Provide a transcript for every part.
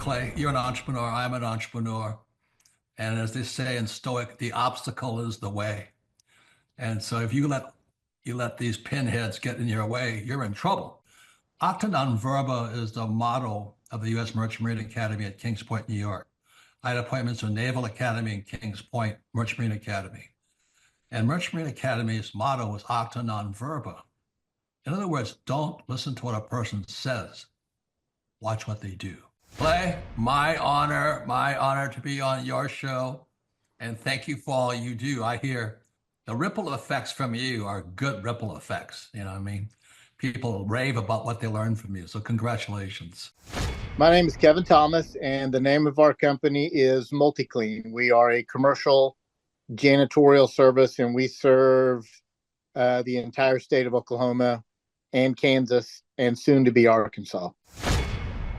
Clay, you're an entrepreneur. I'm an entrepreneur. And as they say in Stoic, the obstacle is the way. And so if you let these pinheads get in your way, you're in trouble. Acta non verba is the motto of the U.S. Merchant Marine Academy at Kings Point, New York. I had appointments to Naval Academy and Kings Point Merchant Marine Academy. And Merchant Marine Academy's motto was acta non verba. In other words, don't listen to what a person says. Watch what they do. Clay, my honor to be on your show. And thank you for all you do. I hear the ripple effects from you are good ripple effects. You know what I mean? People rave about what they learn from you. So congratulations. My name is Kevin Thomas, and the name of our company is MultiClean. We are a commercial janitorial service, and we serve the entire state of Oklahoma and Kansas and soon to be Arkansas.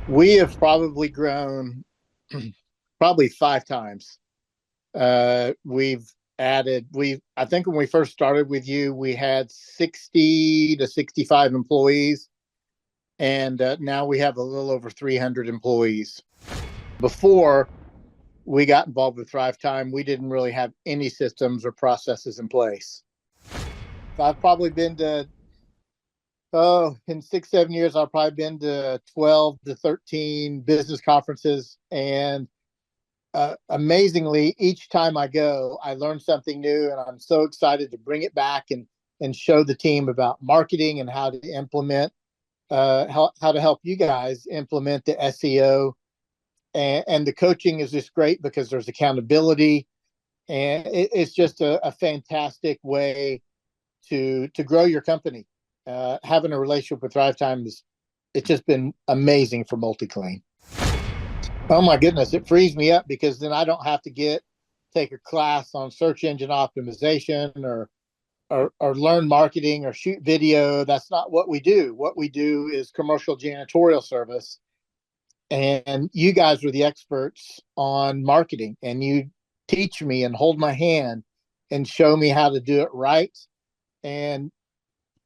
We have probably grown probably 5 times. We've added, I think when we first started with you, we had 60 to 65 employees. And now we have a little over 300 employees. Before we got involved with Thrive Time, we didn't really have any systems or processes in place. So I've probably been to, in 6-7 years, I've probably been to 12 to 13 business conferences. And amazingly, each time I go, I learn something new, and I'm so excited to bring it back and show the team about marketing and how to implement, how to help you guys implement the SEO. And the coaching is just great because there's accountability, and it's just a fantastic way to grow your company. Having a relationship with Thrive Time it's just been amazing for MultiClean. Oh my goodness, it frees me up because then I don't have to take a class on search engine optimization or learn marketing or shoot video. That's not what we do. What we do is commercial janitorial service. And you guys are the experts on marketing, and you teach me and hold my hand and show me how to do it right. And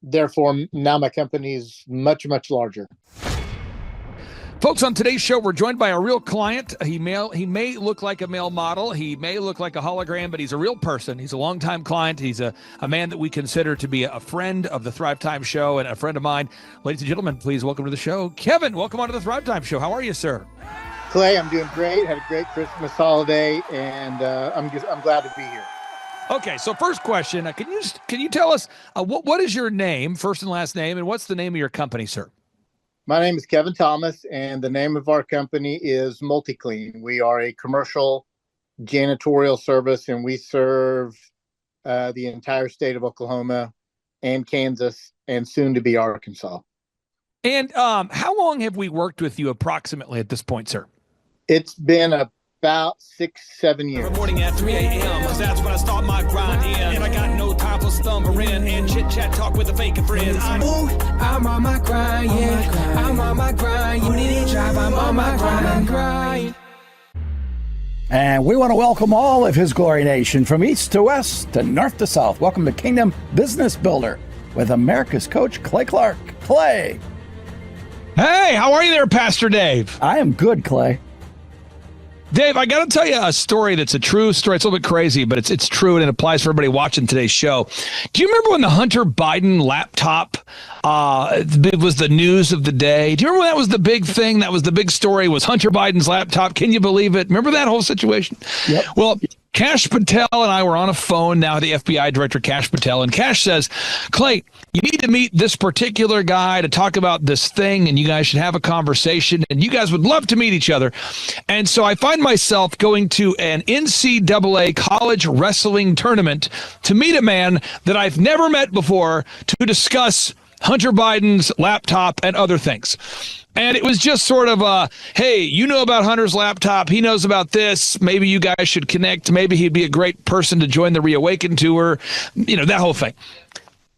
therefore, now my company is much, much larger. Folks, on today's show, we're joined by a real client. He may look like a male model. He may look like a hologram, but he's a real person. He's a longtime client. He's a man that we consider to be a friend of the Thrive Time Show and a friend of mine. Ladies and gentlemen, please welcome to the show, Kevin. Welcome onto the Thrive Time Show. How are you, sir? Clay, I'm doing great. Had a great Christmas holiday, and I'm glad to be here. Okay, so first question, can you tell us what is your name, first and last name, and what's the name of your company, sir? My name is Kevin Thomas, and the name of our company is MultiClean. We are a commercial janitorial service, and we serve the entire state of Oklahoma and Kansas and soon to be Arkansas. And how long have we worked with you approximately at this point, sir? It's been about 6-7 years. Every morning at 3 a.m. Cause that's when I start my grind in. And I got no time for stumbling and chit chat talk with the fake friends. I'm on my grind, yeah. I'm on my grind. You need a job, I'm on my grind. And we want to welcome all of His Glory Nation from east to west to north to south. Welcome to Kingdom Business Builder with America's coach, Clay Clark. Clay. Hey, how are you there, Pastor Dave? I am good, Clay. Dave, I got to tell you a story that's a true story. It's a little bit crazy, but it's true, and it applies for everybody watching today's show. Do you remember when the Hunter Biden laptop was the news of the day? Do you remember when that was the big thing? That was the big story, was Hunter Biden's laptop. Can you believe it? Remember that whole situation? Yep. Well, Kash Patel and I were on a phone now, the FBI director, Kash Patel, and Kash says, Clay, you need to meet this particular guy to talk about this thing, and you guys should have a conversation, and you guys would love to meet each other. And so I find myself going to an NCAA college wrestling tournament to meet a man that I've never met before to discuss Hunter Biden's laptop and other things. And it was just sort of hey, you know about Hunter's laptop. He knows about this. Maybe you guys should connect. Maybe he'd be a great person to join the Reawaken tour. You know, that whole thing.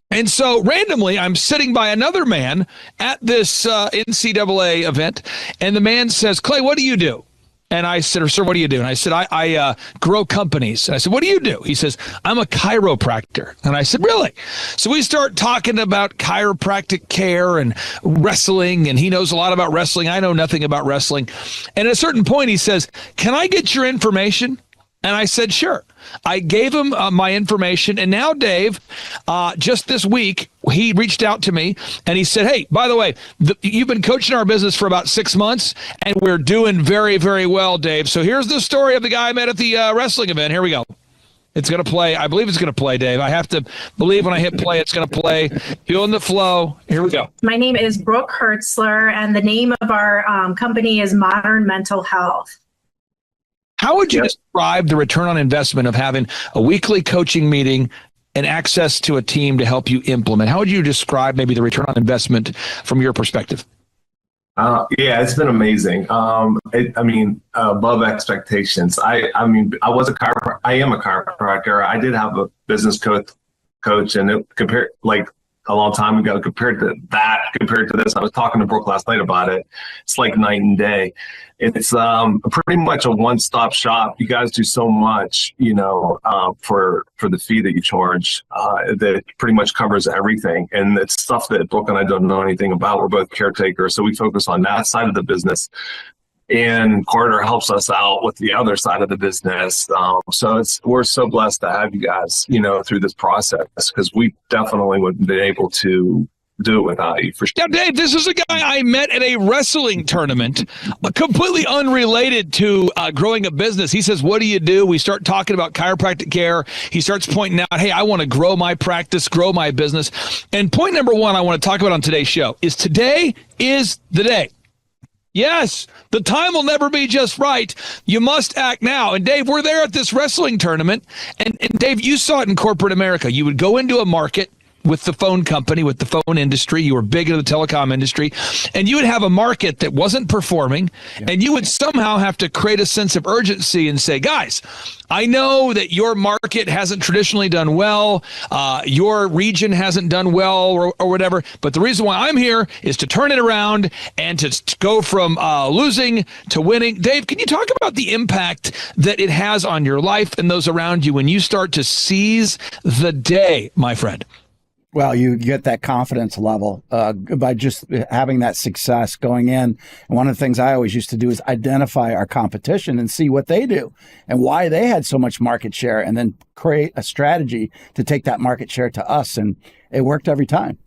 And so randomly, I'm sitting by another man at this NCAA event, and the man says, Clay, what do you do? And I said, sir, what do you do? And I said, I grow companies. And I said, what do you do? He says, I'm a chiropractor. And I said, really? So we start talking about chiropractic care and wrestling. And he knows a lot about wrestling. I know nothing about wrestling. And at a certain point, he says, can I get your information? And I said, sure. I gave him my information. And now, Dave, just this week, he reached out to me and he said, hey, by the way, you've been coaching our business for about 6 months and we're doing very, very well, Dave. So here's the story of the guy I met at the wrestling event. Here we go. It's going to play. I believe it's going to play, Dave. I have to believe when I hit play, it's going to play. Feeling the flow. Here we go. My name is Brooke Hertzler, and the name of our company is Modern Mental Health. How would you describe the return on investment of having a weekly coaching meeting and access to a team to help you implement? How would you describe maybe the return on investment from your perspective? Yeah, it's been amazing. Above expectations. I am a chiropractor. I did have a business coach, and it compared a long time ago compared to this. I was talking to Brooke last night about it. It's like night and day. It's pretty much a one-stop shop. You guys do so much, for the fee that you charge that pretty much covers everything. And it's stuff that Brooke and I don't know anything about. We're both caretakers, so we focus on that side of the business. And Carter helps us out with the other side of the business. So we're so blessed to have you guys, through this process, because we definitely wouldn't be able to do it without you. For sure. Now, Dave, this is a guy I met at a wrestling tournament, completely unrelated to growing a business. He says, what do you do? We start talking about chiropractic care. He starts pointing out, hey, I want to grow my practice, grow my business. And point number one I want to talk about on today's show is today is the day. Yes, the time will never be just right. You must act now. And Dave, we're there at this wrestling tournament. And Dave, you saw it in corporate America. You would go into a market with the phone company, with the phone industry. You were big into the telecom industry. And you would have a market that wasn't performing. Yeah. And you would somehow have to create a sense of urgency and say, guys, I know that your market hasn't traditionally done well. Your region hasn't done well or whatever. But the reason why I'm here is to turn it around and to go from losing to winning. Dave, can you talk about the impact that it has on your life and those around you when you start to seize the day, my friend? Well, you get that confidence level by just having that success going in. And one of the things I always used to do is identify our competition and see what they do and why they had so much market share, and then create a strategy to take that market share to us. And it worked every time.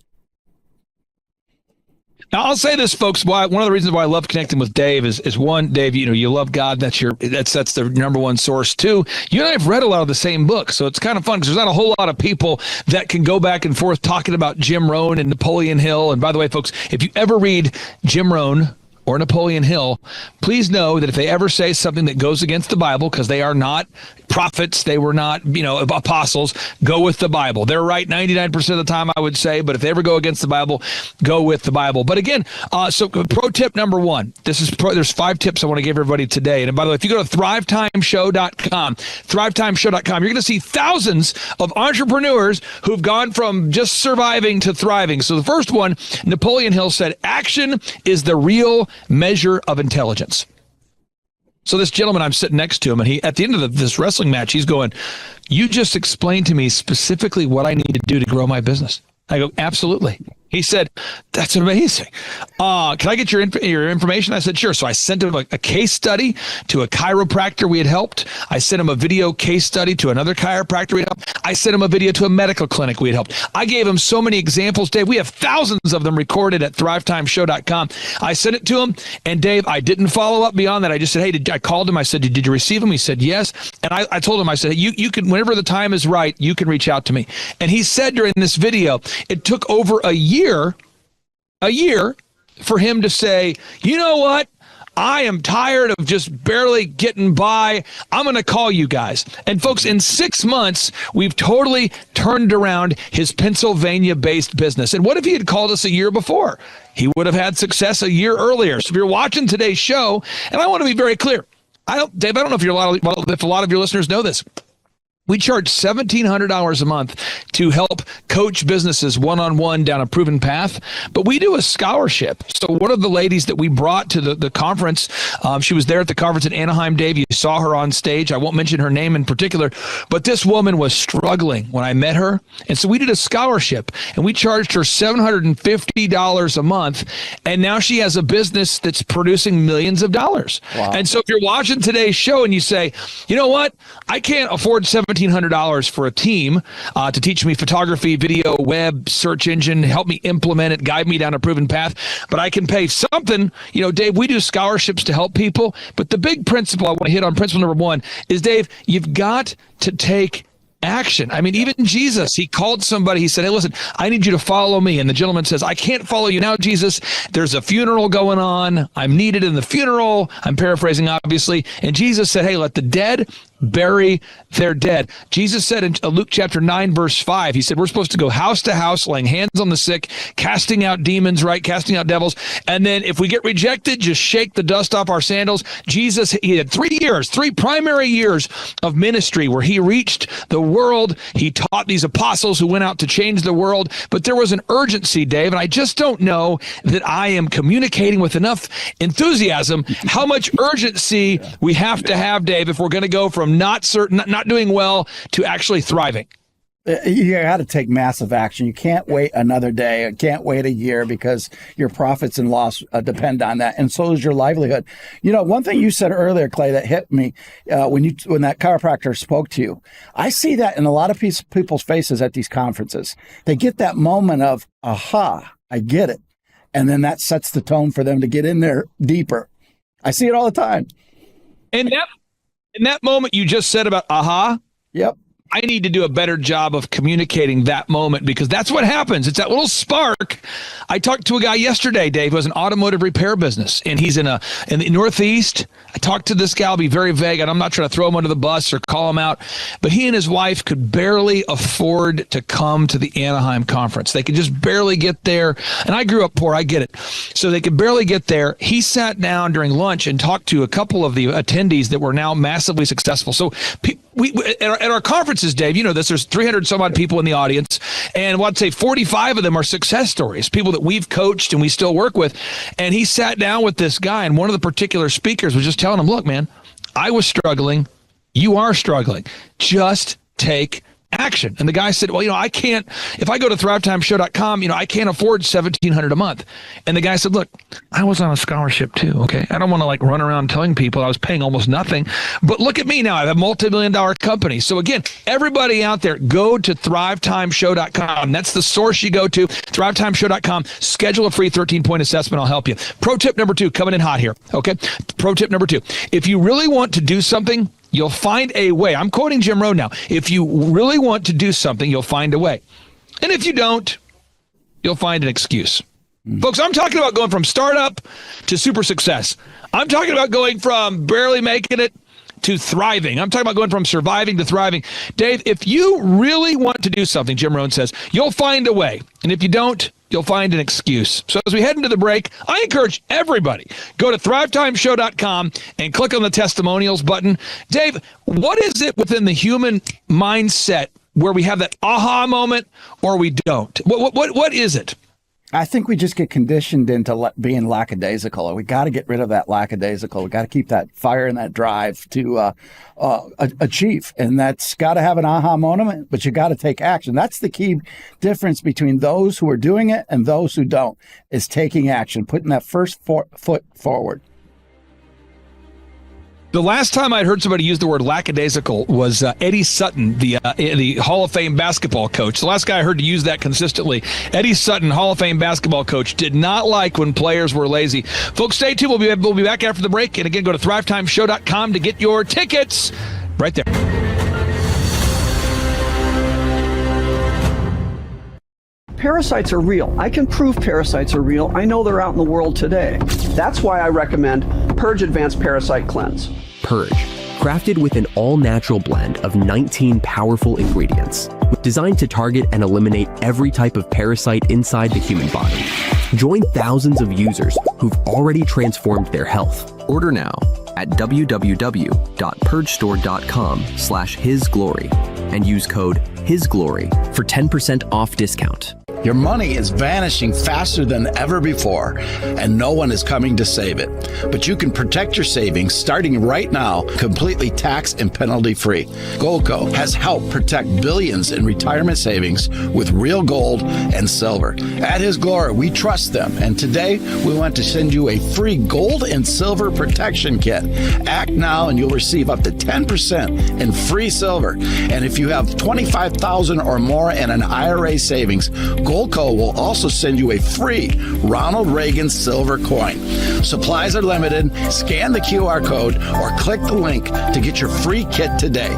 Now, I'll say this, folks. One of the reasons why I love connecting with Dave is one, Dave, you love God. That's the number one source. Two, you and I have read a lot of the same books, so it's kind of fun because there's not a whole lot of people that can go back and forth talking about Jim Rohn and Napoleon Hill. And by the way, folks, if you ever read Jim Rohn or Napoleon Hill, please know that if they ever say something that goes against the Bible, because they are not prophets, they were not, apostles, go with the Bible. They're right 99% of the time, I would say, but if they ever go against the Bible, go with the Bible. But again, so pro tip number one, there's 5 tips I want to give everybody today. And by the way, if you go to thrivetimeshow.com, you're going to see thousands of entrepreneurs who've gone from just surviving to thriving. So the first one, Napoleon Hill said, action is the real measure of intelligence. So this gentleman, I'm sitting next to him, and he, at the end of this wrestling match, he's going, you just explained to me specifically what I need to do to grow my business. I go, absolutely. He said, that's amazing. Can I get your information? I said, sure. So I sent him a case study to a chiropractor we had helped. I sent him a video case study to another chiropractor we had helped. I sent him a video to a medical clinic we had helped. I gave him so many examples, Dave. We have thousands of them recorded at thrivetimeshow.com. I sent it to him, and Dave, I didn't follow up beyond that. I just said, hey, I called him. I said, did you receive him? He said, yes. And I told him, I said, hey, you can, whenever the time is right, you can reach out to me. And he said during this video, it took over a year for him to say, you know what? I am tired of just barely getting by. I'm going to call you guys. And folks, in 6 months, we've totally turned around his Pennsylvania-based business. And what if he had called us a year before? He would have had success a year earlier. So if you're watching today's show, and I want to be very clear, Dave, I don't know if a lot of your listeners know this. We charge $1,700 a month to help coach businesses one-on-one down a proven path, but we do a scholarship. So one of the ladies that we brought to the conference, she was there at the conference in Anaheim, Dave. You saw her on stage. I won't mention her name in particular, but this woman was struggling when I met her. And so we did a scholarship, and we charged her $750 a month, and now she has a business that's producing millions of dollars. Wow. And so if you're watching today's show and you say, you know what, I can't afford $1,700 for a team to teach me photography, video, web, search engine, help me implement it, guide me down a proven path, but I can pay something. You know, Dave, we do scholarships to help people, but the big principle I want to hit on, principle number one, is, Dave, you've got to take action. I mean, even Jesus, he called somebody, he said, hey, listen, I need you to follow me. And the gentleman says, I can't follow you now, Jesus. There's a funeral going on. I'm needed in the funeral. I'm paraphrasing, obviously. And Jesus said, hey, let the dead bury their dead. Jesus said in Luke chapter 9, verse 5, he said, we're supposed to go house to house, laying hands on the sick, casting out demons, right? Casting out devils. And then if we get rejected, just shake the dust off our sandals. Jesus, he had 3 primary years of ministry where he reached the world. He taught these apostles who went out to change the world. But there was an urgency, Dave, and I just don't know that I am communicating with enough enthusiasm how much urgency we have to have, Dave, if we're going to go from not doing well to actually thriving. You got to take massive action. You can't wait another day. You can't wait a year because your profits and loss depend on that. And so does your livelihood. You know, one thing you said earlier, Clay, that hit me when that chiropractor spoke to you. I see that in a lot of people's faces at these conferences. They get that moment of, aha, I get it. And then that sets the tone for them to get in there deeper. I see it all the time. And in that moment you just said about aha. Yep. I need to do a better job of communicating that moment because that's what happens. It's that little spark. I talked to a guy yesterday, Dave, who has an automotive repair business, and he's in the Northeast. I talked to this guy. I'll be very vague, and I'm not trying to throw him under the bus or call him out, but he and his wife could barely afford to come to the Anaheim conference. They could just barely get there, and I grew up poor. I get it. So they could barely get there. He sat down during lunch and talked to a couple of the attendees that were now massively successful. So we at our conferences, Dave, you know this, there's 300 some odd people in the audience, and I'd say 45 of them are success stories, people that we've coached and we still work with. And he sat down with this guy, and one of the particular speakers was just telling him, look, man, I was struggling. You are struggling. Just take action. And the guy said, well, you know, I can't, if I go to thrivetimeshow.com, you know, I can't afford $1,700 a month. And the guy said, look, I was on a scholarship too. Okay. I don't want to like run around telling people I was paying almost nothing, but look at me now. I have a multi-million-dollar company. So again, everybody out there, go to thrivetimeshow.com. That's the source you go to, thrivetimeshow.com. Schedule a free 13-point assessment. I'll help you. Pro tip number 2, coming in hot here. Okay. Pro tip number 2, if you really want to do something, you'll find a way. I'm quoting Jim Rohn now. If you really want to do something, you'll find a way. And if you don't, you'll find an excuse. Folks, I'm talking about going from startup to super success. I'm talking about going from barely making it to thriving. I'm talking about going from surviving to thriving. Dave, if you really want to do something, Jim Rohn says, you'll find a way. And if you don't, you'll find an excuse. So as we head into the break, I encourage everybody, go to thrivetimeshow.com and click on the testimonials button. Dave, what is it within the human mindset where we have that aha moment or we don't? What is it? I think we just get conditioned into being lackadaisical. We got to get rid of that lackadaisical. We got to keep that fire and that drive to achieve. And that's got to have an aha moment, but you got to take action. That's the key difference between those who are doing it and those who don't, is taking action, putting that first foot forward. The last time I'd heard somebody use the word lackadaisical was Eddie Sutton, the Hall of Fame basketball coach. The last guy I heard to use that consistently, Eddie Sutton, Hall of Fame basketball coach, did not like when players were lazy. Folks, stay tuned. We'll be back after the break. And again, go to thrivetimeshow.com to get your tickets right there. Parasites are real. I can prove parasites are real. I know they're out in the world today. That's why I recommend Purge Advanced Parasite Cleanse. Purge, crafted with an all-natural blend of 19 powerful ingredients, designed to target and eliminate every type of parasite inside the human body. Join thousands of users who've already transformed their health. Order now at www.purgestore.com/hisglory and use code HISGLORY for 10% off discount. Your money is vanishing faster than ever before, and no one is coming to save it. But you can protect your savings starting right now, completely tax and penalty free. Goldco has helped protect billions in retirement savings with real gold and silver. At His Glory, we trust them, and today we want to send you a free gold and silver protection kit. Act now and you'll receive up to 10% in free silver. And if you have $25,000 or more in an IRA savings, Goldco will also send you a free Ronald Reagan silver coin. Supplies are limited. Scan the QR code or click the link to get your free kit today.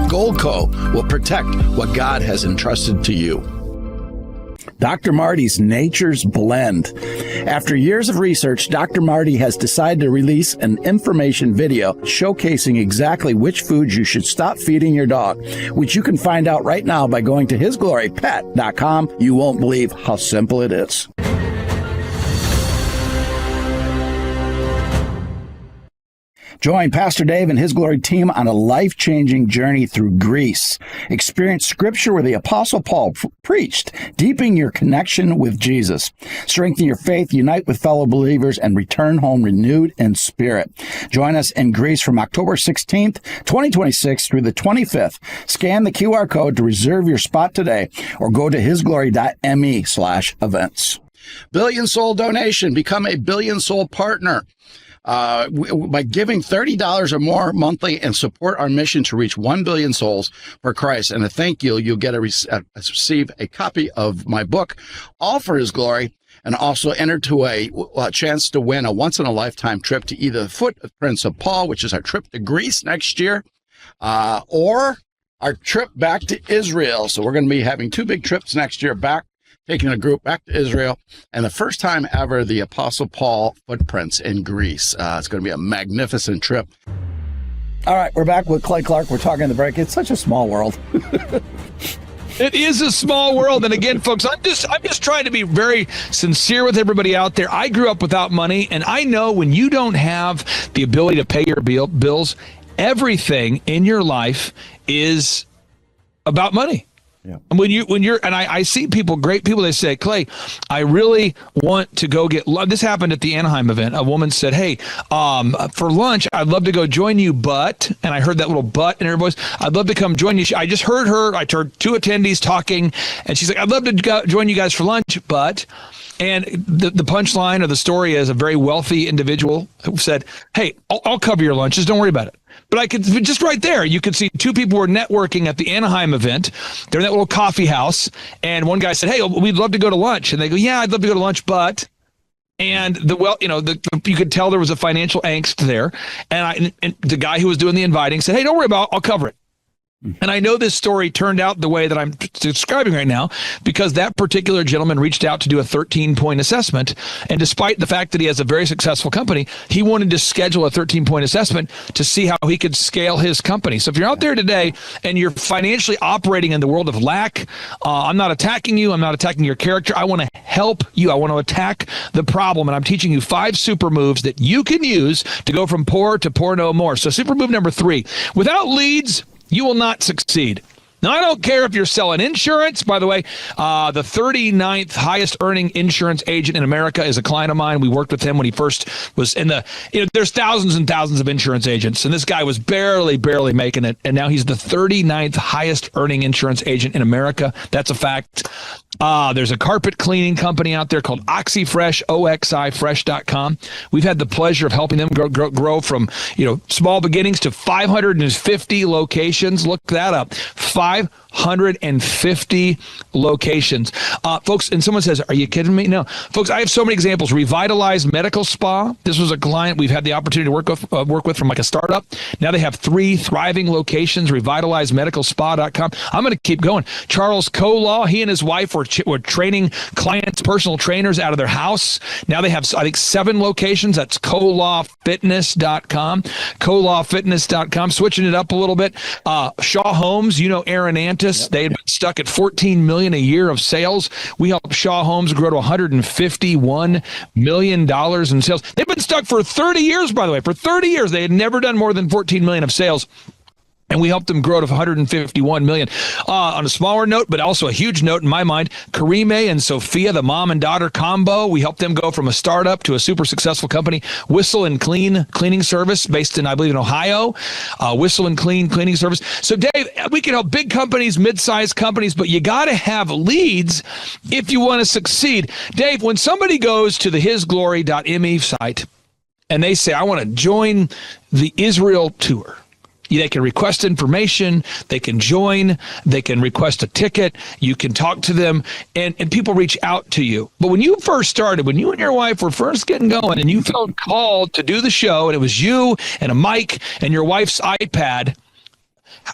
Goldco will protect what God has entrusted to you. Dr. Marty's Nature's Blend. After years of research, Dr. Marty has decided to release an information video showcasing exactly which foods you should stop feeding your dog, which you can find out right now by going to hisglorypet.com. You won't believe how simple it is. Join Pastor Dave and His Glory team on a life-changing journey through Greece. Experience scripture where the Apostle Paul preached, deepening your connection with Jesus. Strengthen your faith, unite with fellow believers, and return home renewed in spirit. Join us in Greece from October 16th, 2026 through the 25th. Scan the QR code to reserve your spot today or go to hisglory.me/events. Billion Soul Donation. Become a Billion Soul partner. By giving $30 or more monthly and support our mission to reach 1 billion souls for Christ. And a thank you, you'll get receive a copy of my book, All for His Glory, and also enter to a chance to win a once-in-a-lifetime trip to either the Footprints of Paul, which is our trip to Greece next year, or our trip back to Israel. So we're going to be having two big trips next year back, taking a group back to Israel, and the first time ever, the Apostle Paul Footprints in Greece. It's going to be a magnificent trip. All right, we're back with Clay Clark. We're talking the break. It's such a small world. It is a small world. And again, folks, I'm just trying to be very sincere with everybody out there. I grew up without money, and I know when you don't have the ability to pay your bills, everything in your life is about money. Yeah. And I see great people, they say, Clay, I really want to go get lunch. This happened at the Anaheim event. A woman said, hey, for lunch, I'd love to go join you, but, and I heard that little but in her voice, I'd love to come join you. I just heard her, I heard two attendees talking, and she's like, I'd love to join you guys for lunch, but, and the punchline of the story is a very wealthy individual who said, hey, I'll cover your lunches, don't worry about it. But I could, just right there, you could see two people were networking at the Anaheim event. They're in that little coffee house. And one guy said, hey, we'd love to go to lunch. And they go, yeah, I'd love to go to lunch, but, and you could tell there was a financial angst there. And the guy who was doing the inviting said, hey, don't worry about it, I'll cover it. And I know this story turned out the way that I'm describing right now because that particular gentleman reached out to do a 13-point assessment. And despite the fact that he has a very successful company, he wanted to schedule a 13-point assessment to see how he could scale his company. So if you're out there today and you're financially operating in the world of lack, I'm not attacking you. I'm not attacking your character. I want to help you. I want to attack the problem. And I'm teaching you 5 super moves that you can use to go from poor to poor no more. So super move number 3, without leads, you will not succeed. Now, I don't care if you're selling insurance. By the way, the 39th highest earning insurance agent in America is a client of mine. We worked with him when he first was in there's thousands and thousands of insurance agents. And this guy was barely making it. And now he's the 39th highest earning insurance agent in America. That's a fact. There's a carpet cleaning company out there called OxyFresh, OXIFresh.com. We've had the pleasure of helping them grow from, small beginnings to 550 locations. Look that up. 550 locations. Folks, and someone says, are you kidding me? No. Folks, I have so many examples. Revitalize Medical Spa. This was a client we've had the opportunity to work with from like a startup. Now they have 3 thriving locations, revitalizemedicalspa.com. I'm going to keep going. Charles Colaw, he and his wife were training clients, personal trainers out of their house. Now they have, I think, 7 locations. That's colawfitness.com. Colawfitness.com. Switching it up a little bit. Shaw Homes, Aaron Ant Apprentice. They had been stuck at $14 million a year of sales. We helped Shaw Homes grow to $151 million in sales. They've been stuck for 30 years, by the way. For 30 years, they had never done more than $14 million of sales. And we helped them grow to $151 million. On a smaller note, but also a huge note in my mind, Karime and Sophia, the mom and daughter combo, we helped them go from a startup to a super successful company. Whistle and Clean cleaning service based in, I believe, in Ohio. Whistle and Clean cleaning service. So, Dave, we can help big companies, mid-sized companies, but you got to have leads if you want to succeed. Dave, when somebody goes to the hisglory.me site and they say, I want to join the Israel tour, they can request information, they can join, they can request a ticket, you can talk to them, and people reach out to you. But when you first started, when you and your wife were first getting going and you felt called to do the show, and it was you and a mic and your wife's iPad,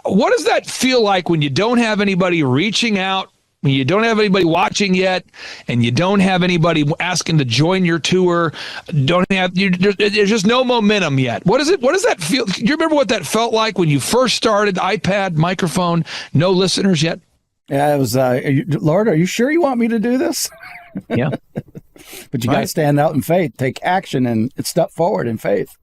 what does that feel like when you don't have anybody reaching out, when you don't have anybody watching yet, and you don't have anybody asking to join your tour, there's just no momentum yet? What does that feel? Do you remember what that felt like when you first started? iPad, microphone, no listeners yet? Yeah, it was, Lord, are you sure you want me to do this? Yeah. But you got to stand out in faith, take action, and step forward in faith.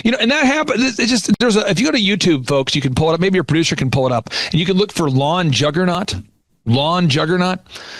And that happened. It's just, if you go to YouTube, folks, you can pull it up. Maybe your producer can pull it up, and you can look for Lawn Juggernaut. Lawn Juggernaut.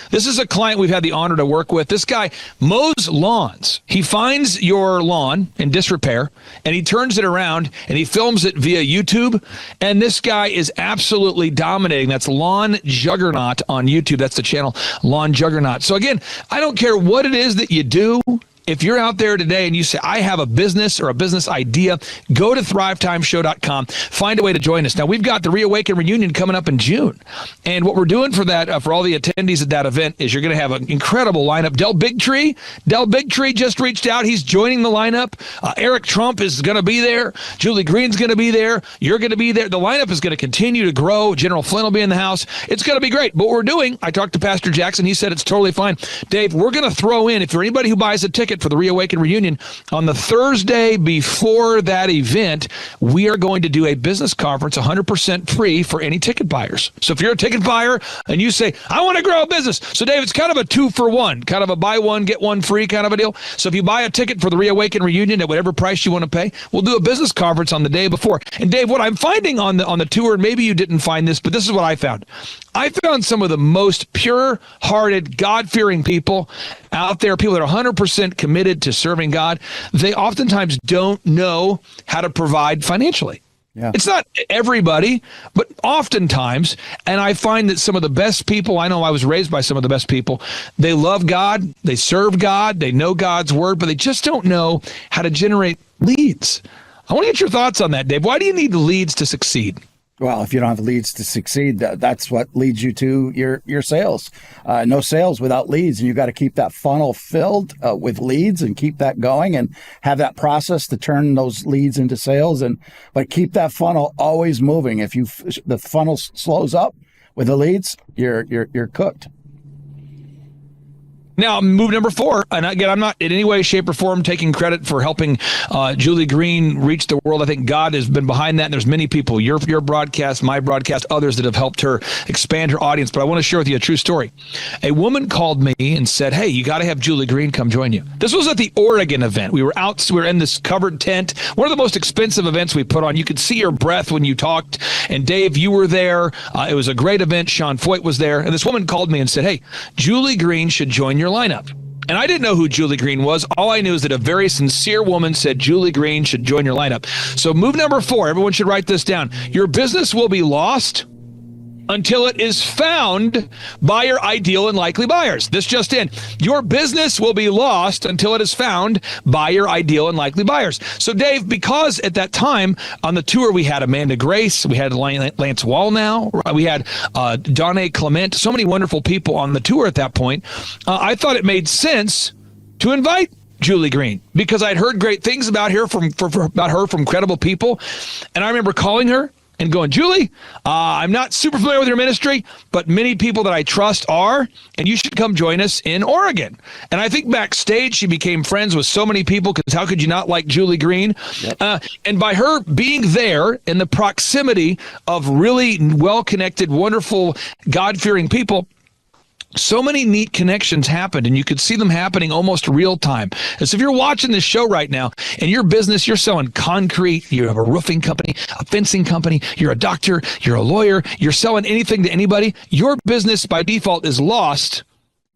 This is a client we've had the honor to work with. This guy mows lawns. He finds your lawn in disrepair, and he turns it around, and he films it via YouTube. And this guy is absolutely dominating. That's Lawn Juggernaut on YouTube. That's the channel, Lawn Juggernaut. So again, I don't care what it is that you do. If you're out there today and you say, I have a business or a business idea, go to thrivetimeshow.com, find a way to join us. Now, we've got the Reawaken reunion coming up in June. And what we're doing for that, for all the attendees at that event, is you're going to have an incredible lineup. Del Bigtree just reached out. He's joining the lineup. Eric Trump is going to be there. Julie Green's going to be there. You're going to be there. The lineup is going to continue to grow. General Flynn will be in the house. It's going to be great. But what we're doing, I talked to Pastor Jackson. He said it's totally fine. Dave, we're going to throw in, if you're anybody who buys a ticket for the Reawaken reunion, on the Thursday before that event, we are going to do a business conference 100% free for any ticket buyers. So if you're a ticket buyer and you say, I want to grow a business. So Dave, it's kind of a 2-for-1, kind of a buy one, get one free kind of a deal. So if you buy a ticket for the Reawaken reunion at whatever price you want to pay, we'll do a business conference on the day before. And Dave, what I'm finding on the tour, and maybe you didn't find this, but this is what I found. I found some of the most pure-hearted, God-fearing people out there, people that are 100% committed to serving God. They oftentimes don't know how to provide financially. Yeah. It's not everybody, but oftentimes, and I find that some of the best people, I know I was raised by some of the best people, they love God, they serve God, they know God's word, but they just don't know how to generate leads. I want to get your thoughts on that, Dave. Why do you need leads to succeed? Well, if you don't have leads to succeed, that's what leads you to your sales. No sales without leads, and you got to keep that funnel filled with leads and keep that going and have that process to turn those leads into sales. But keep that funnel always moving. If the funnel slows up with the leads, you're cooked. Now, move number 4, and again, I'm not in any way, shape, or form taking credit for helping Julie Green reach the world. I think God has been behind that, and there's many people, your broadcast, my broadcast, others that have helped her expand her audience. But I want to share with you a true story. A woman called me and said, hey, you got to have Julie Green come join you. This was at the Oregon event. We were in this covered tent, one of the most expensive events we put on. You could see your breath when you talked, and Dave, you were there. It was a great event. Sean Foyt was there, and this woman called me and said, hey, Julie Green should join your lineup. And I didn't know who Julie Green was. All I knew is that a very sincere woman said Julie Green should join your lineup. So move number 4, everyone should write this down. Your business will be lost until it is found by your ideal and likely buyers. This just in. Your business will be lost until it is found by your ideal and likely buyers. So Dave, because at that time on the tour, we had Amanda Grace, we had Lance Wallnow, we had Donna Clement, so many wonderful people on the tour at that point. I thought it made sense to invite Julie Green because I'd heard great things about her from credible people. And I remember calling her and going, Julie, I'm not super familiar with your ministry, but many people that I trust are, and you should come join us in Oregon. And I think backstage, she became friends with so many people, because how could you not like Julie Green? Yep. And by her being there in the proximity of really well-connected, wonderful, God-fearing people, so many neat connections happened, and you could see them happening almost real time. As if you're watching this show right now, and your business, you're selling concrete, you have a roofing company, a fencing company, you're a doctor, you're a lawyer, you're selling anything to anybody, your business by default is lost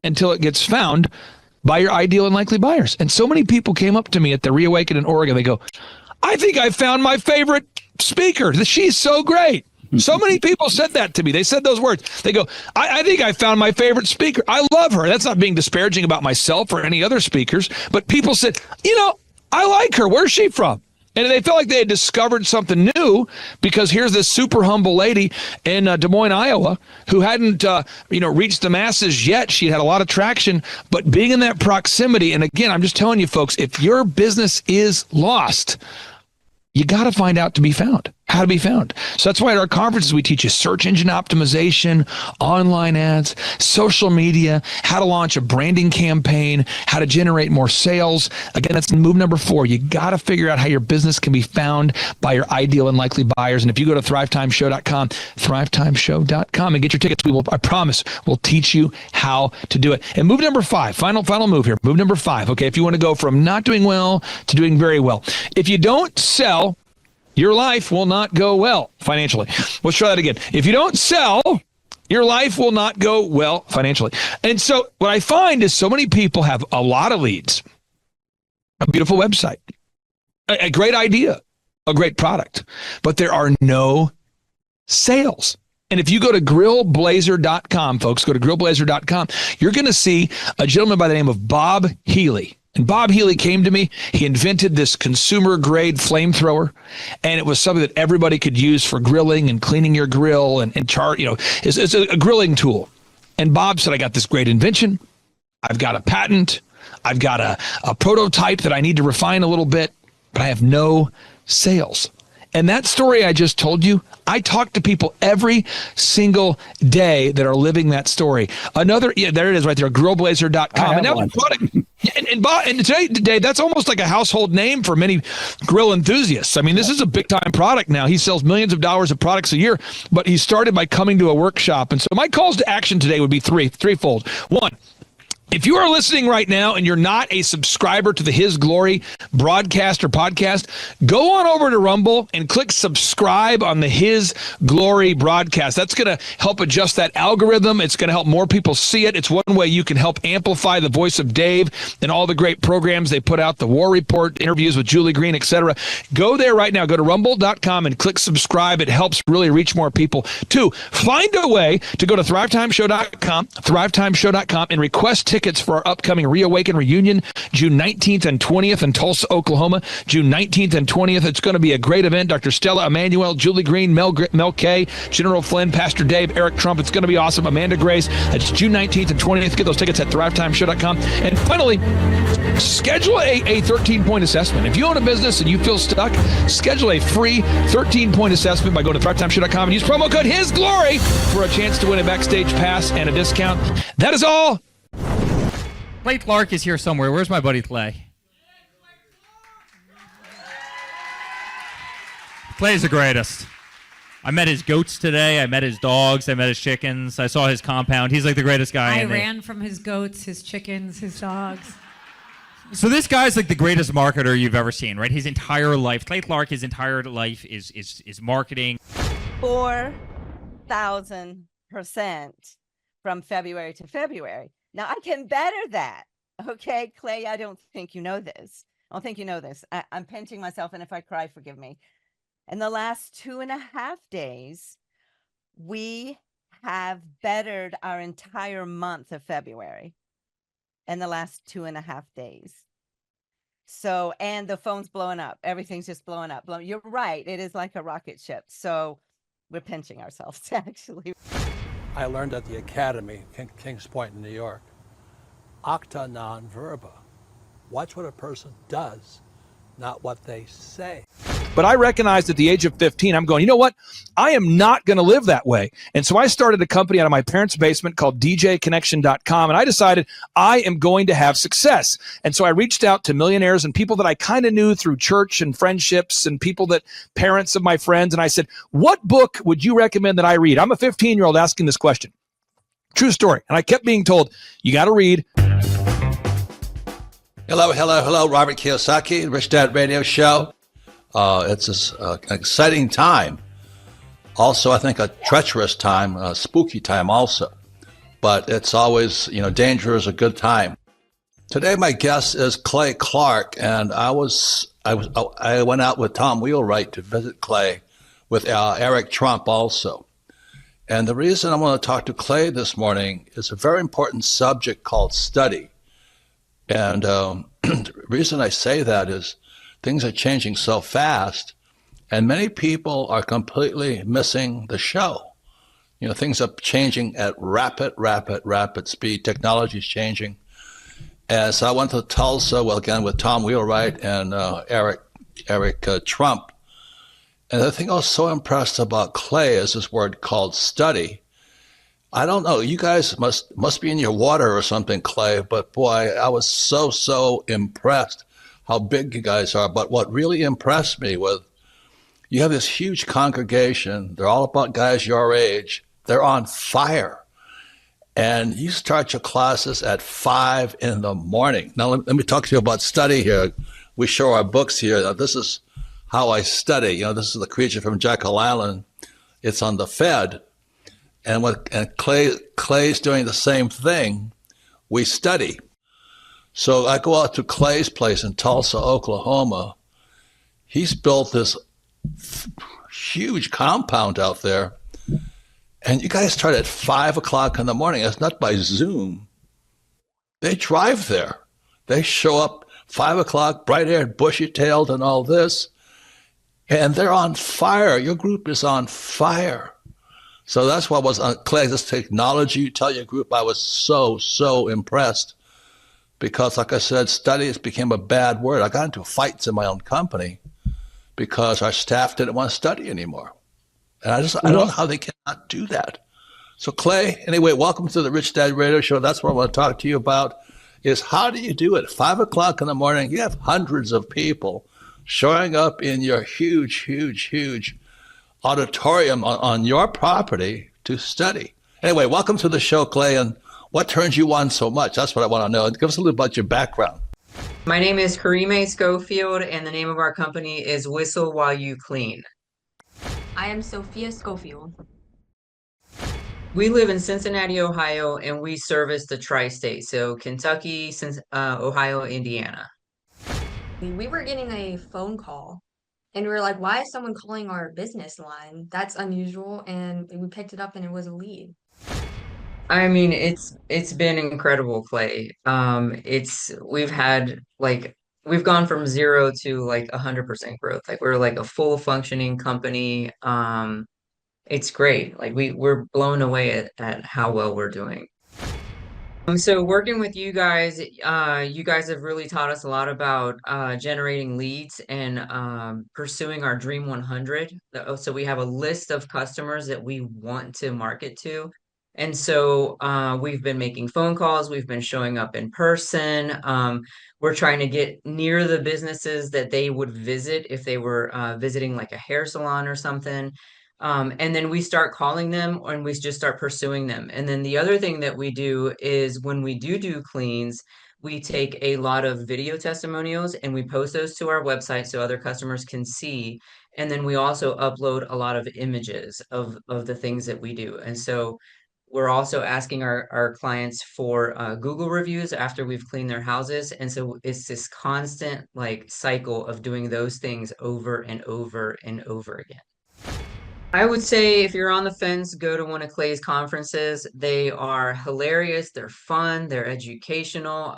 until it gets found by your ideal and likely buyers. And so many people came up to me at the Reawaken in Oregon. They go, I think I found my favorite speaker. She's so great. So many people said that to me. They said those words. They go, I think I found my favorite speaker. I love her. That's not being disparaging about myself or any other speakers, but people said, I like her. Where's she from? And they felt like they had discovered something new, because here's this super humble lady in Des Moines, Iowa, who hadn't, reached the masses yet. She had a lot of traction, but being in that proximity. And again, I'm just telling you folks, if your business is lost, you got to find out how to be found. So that's why at our conferences, we teach you search engine optimization, online ads, social media, how to launch a branding campaign, how to generate more sales. Again, that's move number 4. You got to figure out how your business can be found by your ideal and likely buyers. And if you go to thrivetimeshow.com, thrivetimeshow.com, and get your tickets, I promise, we'll teach you how to do it. And move number 5, final move here. Move number 5. Okay. If you want to go from not doing well to doing very well, if you don't sell, your life will not go well financially. Let's try that again. If you don't sell, your life will not go well financially. And so what I find is so many people have a lot of leads, a beautiful website, a great idea, a great product, but there are no sales. And if you go to grillblazer.com, folks, go to grillblazer.com, you're going to see a gentleman by the name of Bob Healy. And Bob Healy came to me. He invented this consumer-grade flamethrower, and it was something that everybody could use for grilling and cleaning your grill and it's a grilling tool. And Bob said, I got this great invention. I've got a patent. I've got a prototype that I need to refine a little bit, but I have no sales. And that story I just told you, I talk to people every single day that are living that story. There it is right there, grillblazer.com. And now the product, and today, that's almost like a household name for many grill enthusiasts. I mean, this is a big time product now. He sells millions of dollars of products a year, but he started by coming to a workshop. And so my calls to action today would be threefold. 1, if you are listening right now and you're not a subscriber to the His Glory broadcast or podcast, go on over to Rumble and click subscribe on the His Glory broadcast. That's going to help adjust that algorithm. It's going to help more people see it. It's one way you can help amplify the voice of Dave and all the great programs they put out, the War Report, interviews with Julie Green, etc. Go there right now. Go to rumble.com and click subscribe. It helps really reach more people. 2, find a way to go to thrivetimeshow.com, and request tickets for our upcoming Reawaken reunion, June 19th and 20th in Tulsa, Oklahoma. June 19th and 20th. It's going to be a great event. Dr. Stella Emanuel, Julie Green, Mel Kay, General Flynn, Pastor Dave, Eric Trump. It's going to be awesome. Amanda Grace. It's June 19th and 20th. Get those tickets at thrivetimeshow.com. And finally, schedule a 13-point assessment. If you own a business and you feel stuck, schedule a free 13-point assessment by going to thrivetimeshow.com and use promo code HISGLORY for a chance to win a backstage pass and a discount. That is all. Clay Clark is here somewhere. Where's my buddy Clay? Clay's the greatest. I met his goats today. I met his dogs. I met his chickens. I saw his compound. He's like the greatest guy. I ran from his goats, his chickens, his dogs. So this guy's like the greatest marketer you've ever seen, right? His entire life, Clay Clark, his entire life is marketing. 4,000% from February to February. Now, I can better that. Okay, Clay, I don't think you know this. I don't think you know this. I'm pinching myself, and if I cry, forgive me. In the last 2.5 days, we have bettered our entire month of February in the last 2.5 days. So, and the phone's blowing up. Everything's just blowing up. You're right. It is like a rocket ship. So we're pinching ourselves, actually. I learned at the Academy, Kings Point in New York, acta non verba. Watch what a person does, not what they say. But I recognized at the age of 15, I'm going, you know what? I am not going to live that way. And so I started a company out of my parents' basement called djconnection.com. And I decided I am going to have success. And so I reached out to millionaires and people that I kind of knew through church and friendships and people that parents of my friends. And I said, what book would you recommend that I read? I'm a 15-year-old asking this question. True story. And I kept being told, you got to read. Hello. Robert Kiyosaki, Rich Dad Radio Show. It's an exciting time. Also, I think a treacherous time, a spooky time also. But it's always, danger is a good time. Today, my guest is Clay Clark, and I went out with Tom Wheelwright to visit Clay with Eric Trump also. And the reason I want to talk to Clay this morning is a very important subject called study. And the reason I say that is things are changing so fast, and many people are completely missing the show. Things are changing at rapid speed. Technology is changing. And so I went to Tulsa, again, with Tom Wheelwright and Eric Trump. And the thing I was so impressed about Clay is this word called study. I don't know, you guys must be in your water or something, Clay, but boy, I was so impressed how big you guys are. But what really impressed me was you have this huge congregation. They're all about guys your age. They're on fire. And you start your classes at 5 a.m. Now, let me talk to you about study here. We show our books here. Now, this is how I study. This is the creature from Jekyll Island. It's on the Fed. And Clay's doing the same thing. We study. So I go out to Clay's place in Tulsa, Oklahoma. He's built this huge compound out there. And you guys start at 5 o'clock in the morning. It's not by Zoom. They drive there. They show up 5 o'clock, bright-haired, bushy-tailed, and all this. And they're on fire. Your group is on fire. So that's why I was on Clay, this technology you tell your group. I was so impressed because, like I said, studies became a bad word. I got into fights in my own company because our staff didn't want to study anymore. And I don't know how they cannot do that. So Clay, anyway, welcome to the Rich Dad Radio Show. That's what I want to talk to you about is how do you do it? 5 o'clock in the morning, you have hundreds of people showing up in your huge auditorium on your property to study. Anyway, welcome to the show, Clay, and what turns you on so much? That's what I want to know. Give us a little about your background. My name is Karime Schofield, and the name of our company is Whistle While You Clean. I am Sophia Schofield. We live in Cincinnati, Ohio, and we service the tri-state, so Kentucky, Ohio, Indiana. We were getting a phone call, and we were like, why is someone calling our business line? That's unusual, and we picked it up, and it was a lead. I mean, it's been incredible, Clay. We've gone from 0 to 100% growth. We're a full functioning company. It's great. We're blown away at how well we're doing. So working with you guys have really taught us a lot about generating leads and pursuing our Dream 100. So we have a list of customers that we want to market to. And so we've been making phone calls. We've been showing up in person. We're trying to get near the businesses that they would visit if they were visiting a hair salon or something. And then we start calling them and we just start pursuing them. And then the other thing that we do is when we do cleans, we take a lot of video testimonials and we post those to our website so other customers can see. And then we also upload a lot of images of the things that we do. And so we're also asking our clients for Google reviews after we've cleaned their houses. And so it's this constant cycle of doing those things over and over and over again. I would say if you're on the fence, go to one of Clay's conferences. They are hilarious. They're fun. They're educational.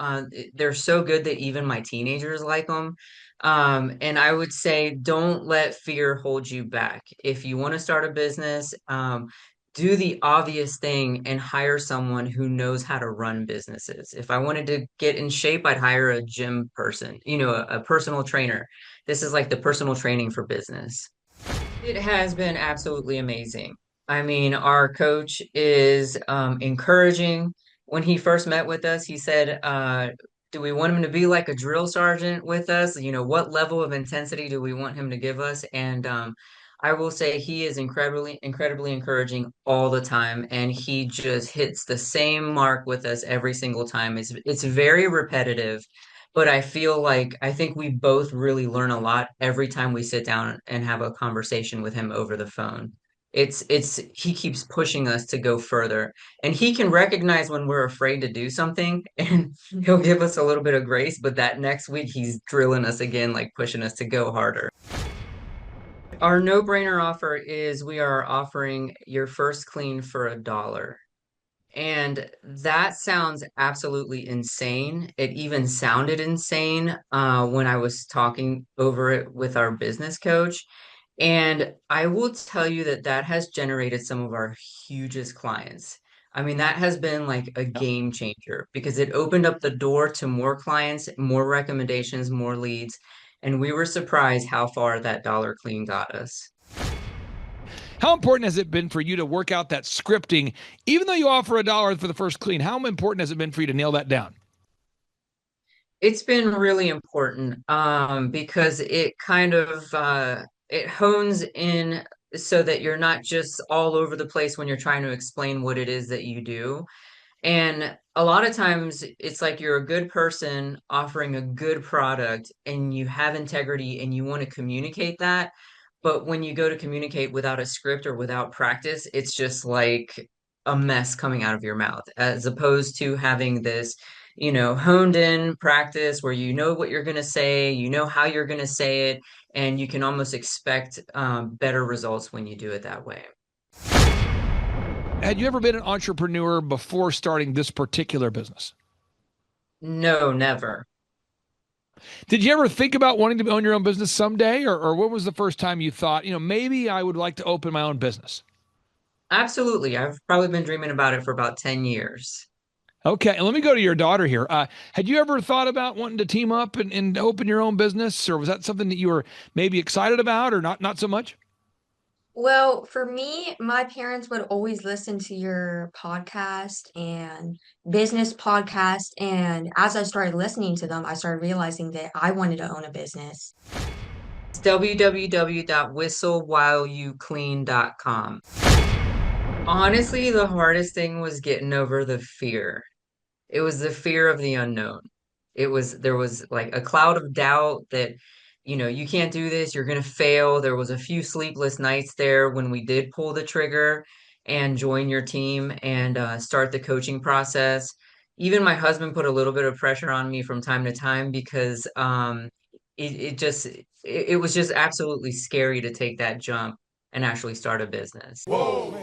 They're so good that even my teenagers like them. And I would say don't let fear hold you back. If you want to start a business, do the obvious thing and hire someone who knows how to run businesses. If I wanted to get in shape, I'd hire a gym person, a personal trainer. This is like the personal training for business. It has been absolutely amazing. I mean, our coach is encouraging. When he first met with us, he said, do we want him to be like a drill sergeant with us? What level of intensity do we want him to give us? And I will say he is incredibly encouraging all the time, and he just hits the same mark with us every single time. It's very repetitive, but I think we both really learn a lot every time we sit down and have a conversation with him over the phone. He keeps pushing us to go further, and he can recognize when we're afraid to do something, and he'll give us a little bit of grace, but that next week he's drilling us again, like pushing us to go harder. Our no-brainer offer is we are offering your first clean for $1. And that sounds absolutely insane. It even sounded insane when I was talking over it with our business coach. And I will tell you that that has generated some of our hugest clients. I mean, that has been like a game changer because it opened up the door to more clients, more recommendations, more leads. And we were surprised how far that dollar clean got us. How important has it been for you to work out that scripting, even though you offer $1 for the first clean? How important has it been for you to nail that down? It's been really important because it kind of it hones in so that you're not just all over the place when you're trying to explain what it is that you do. And a lot of times it's like you're a good person offering a good product and you have integrity and you want to communicate that. But when you go to communicate without a script or without practice, it's just like a mess coming out of your mouth, as opposed to having this, honed in practice where you know what you're going to say, you know how you're going to say it, and you can almost expect better results when you do it that way. Had you ever been an entrepreneur before starting this particular business? No, never. Did you ever think about wanting to own your own business someday? Or when was the first time you thought, maybe I would like to open my own business? Absolutely. I've probably been dreaming about it for about 10 years. Okay, and let me go to your daughter here. Had you ever thought about wanting to team up and open your own business? Or was that something that you were maybe excited about or not so much? Well, for me, my parents would always listen to your podcast and business podcast. And as I started listening to them, I started realizing that I wanted to own a business. It's www.whistlewhileyouclean.com. Honestly, the hardest thing was getting over the fear. It was the fear of the unknown. There was like a cloud of doubt that, you can't do this, you're going to fail. There was a few sleepless nights there when we did pull the trigger and join your team and start the coaching process. Even my husband put a little bit of pressure on me from time to time because it was just absolutely scary to take that jump and actually start a business. Whoa.